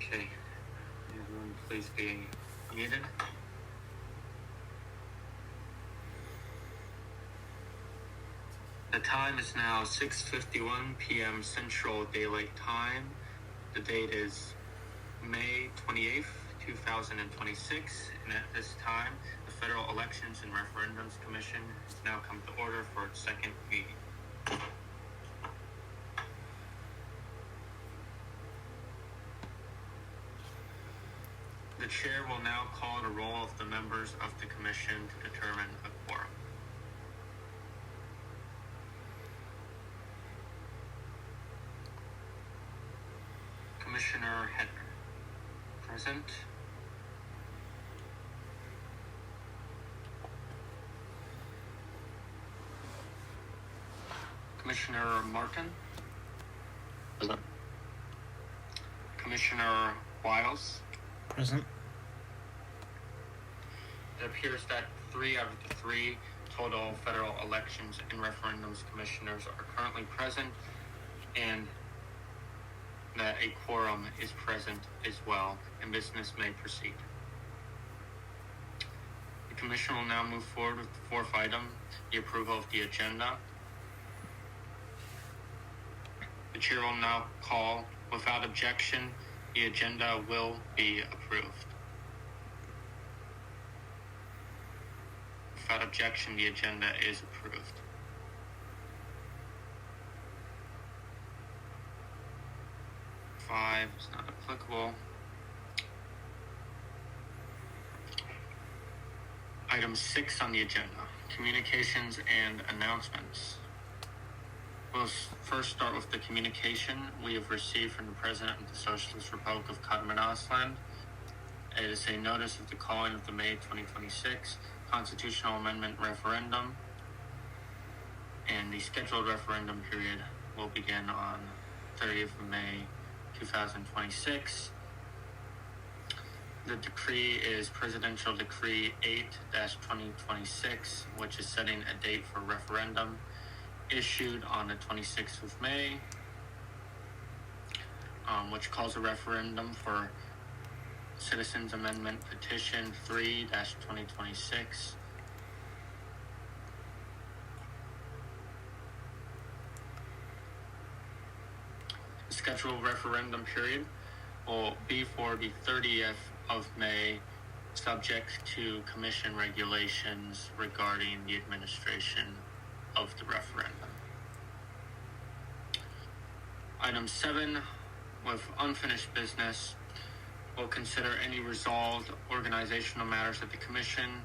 Okay, everyone please be muted. The time is now 6:51 p.m. Central Daylight Time. The date is May 28th, 2026, and at this time, the Federal Elections and Referendums Commission has now come to order for its second meeting. The chair will now call the roll of the members of the commission to determine a quorum. Commissioner Hedner, present. Commissioner Martin, Present. Commissioner Wiles. Present. It appears that 3 out of the 3 total federal elections and referendums commissioners are currently present, and that a quorum is present as well, and business may proceed. The commission will now move forward with the fourth item, the approval of the agenda. The chair will now call, without objection, the agenda will be approved. Without objection, the agenda is approved. Five is not applicable. Item 6 on the agenda, communications and announcements. We'll first start with the communication we have received from the President of the Socialist Republic of Cotter, Menaceland. It is a notice of the calling of the May 2026 Constitutional Amendment Referendum, and the scheduled referendum period will begin on 30th of May 2026. The decree is Presidential Decree 8-2026, which is setting a date for referendum, issued on the 26th of May, which calls a referendum for Citizens Amendment Petition 3-2026. The scheduled referendum period will be for the 30th of May, subject to Commission regulations regarding the administration of the referendum. Item 7, with unfinished business, will consider any resolved organizational matters of the Commission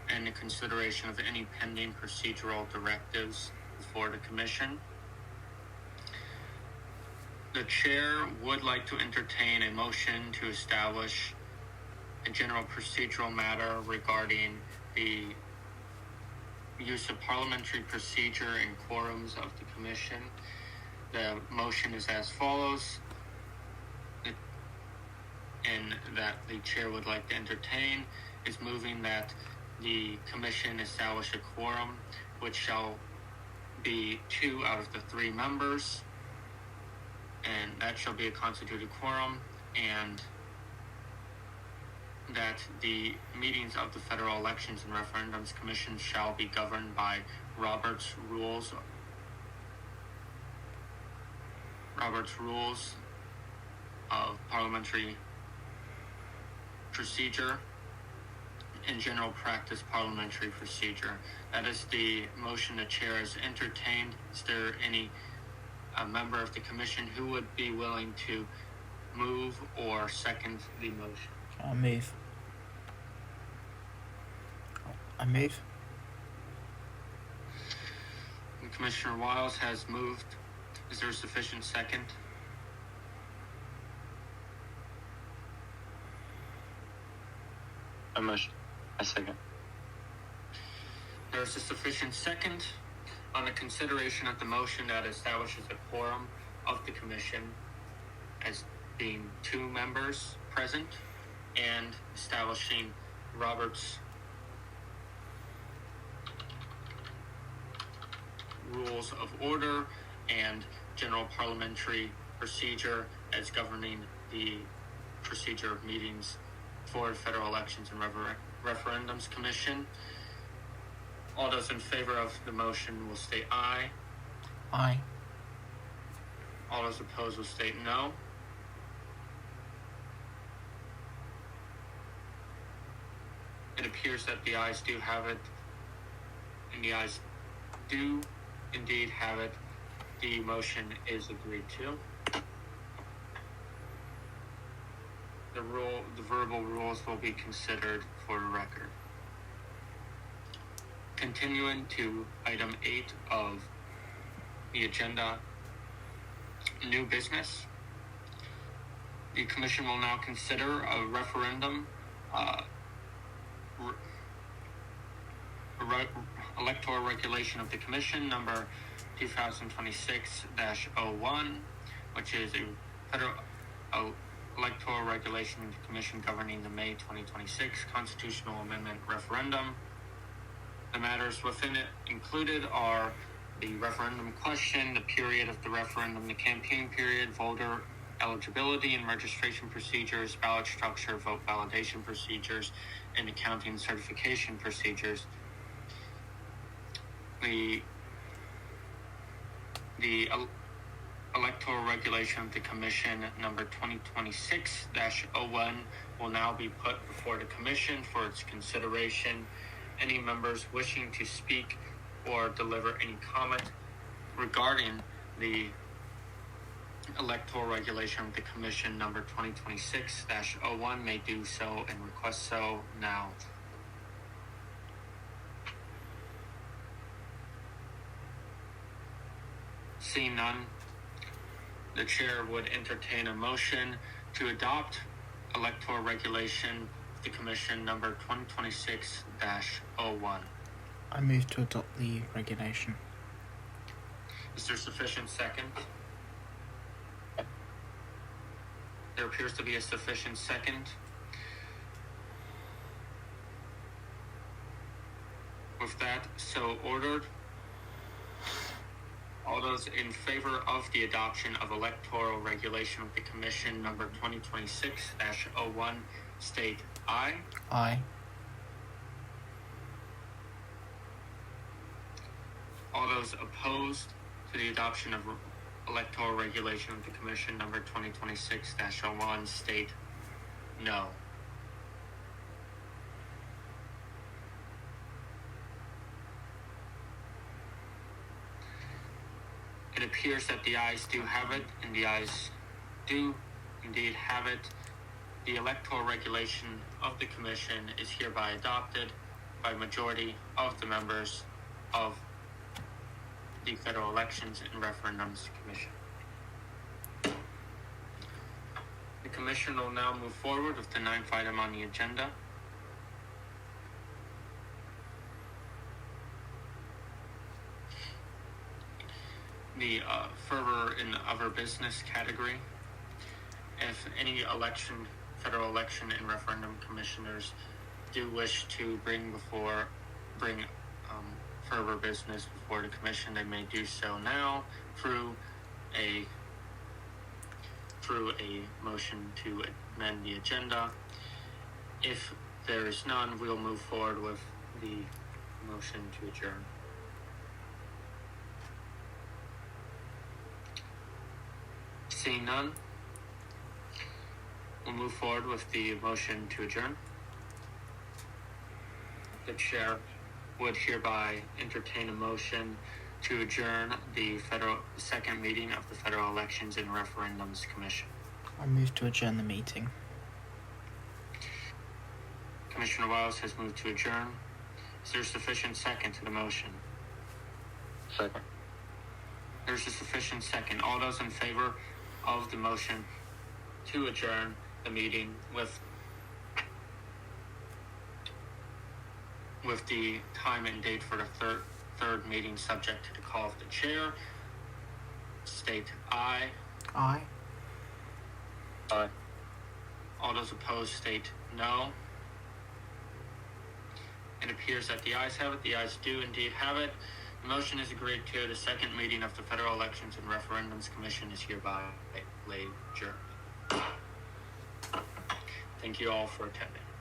and the consideration of any pending procedural directives before the Commission. The chair would like to entertain a motion to establish a general procedural matter regarding the use of parliamentary procedure and quorums of the Commission. The motion is as follows, and that the chair would like to entertain is moving that the Commission establish a quorum, which shall be 2 out of the 3 members, and that shall be a constituted quorum, and that the meetings of the Federal Elections and Referendums Commission shall be governed by Robert's Rules of Parliamentary Procedure and General Practice Parliamentary Procedure. That is the motion the chair has entertained. Is there any member of the Commission who would be willing to move or second the motion? I move. And Commissioner Wiles has moved. Is there a sufficient second? I second. There is a sufficient second on the consideration of the motion that establishes a quorum of the Commission as being 2 members present and establishing Robert's Rules of Order and General Parliamentary Procedure as governing the procedure of meetings for the Federal Elections and Referendums Commission. All those in favor of the motion will state aye. Aye. All those opposed will state no. It appears that the ayes do have it, and the ayes do indeed have it. The motion is agreed to. The verbal rules will be considered for the record. Continuing to item 8 of the agenda, new business. The Commission will now consider a referendum, Electoral Regulation of the Commission, number 2026-01, which is a federal Electoral Regulation of the Commission governing the May 2026 Constitutional Amendment Referendum. The matters within it included are the referendum question, the period of the referendum, the campaign period, voter eligibility and registration procedures, ballot structure, vote validation procedures, and accounting certification procedures. The Electoral Regulation of the Commission number 2026-01 will now be put before the Commission for its consideration. Any members wishing to speak or deliver any comment regarding the Electoral Regulation of the Commission number 2026-01 may do so and request so now. Seeing none, the chair would entertain a motion to adopt Electoral Regulation of the Commission number 2026-01. I move to adopt the regulation. Is there sufficient second? There appears to be a sufficient second. With that so ordered, all those in favor of the adoption of Electoral Regulation of the Commission number 2026-01 state aye. Aye. All those opposed to the adoption of Electoral Regulation of the Commission number 2026-01 state no. It appears that the ayes do have it, and the ayes do indeed have it. The Electoral Regulation of the Commission is hereby adopted by majority of the members of the Federal Elections and Referendums Commission. The Commission will now move forward with the 9th item on the agenda. The further in other business category. If any federal election and referendum commissioners do wish to bring further business before the commission, they may do so now through a motion to amend the agenda. If there is none, we'll move forward with the motion to adjourn. Seeing none, we'll move forward with the motion to adjourn. The chair would hereby entertain a motion to adjourn the second meeting of the Federal Elections and Referendums Commission. I move to adjourn the meeting. Commissioner Wiles has moved to adjourn. Is there sufficient second to the motion? Second. There's a sufficient second. All those in favor of the motion to adjourn the meeting with the time and date for the third meeting subject to the call of the chair, state aye. Aye. Aye. All those opposed state no. It appears that the ayes have it. The ayes do indeed have it. The motion is agreed to. The second meeting of the Federal Elections and Referendums Commission is hereby laid adjourned. Thank you all for attending.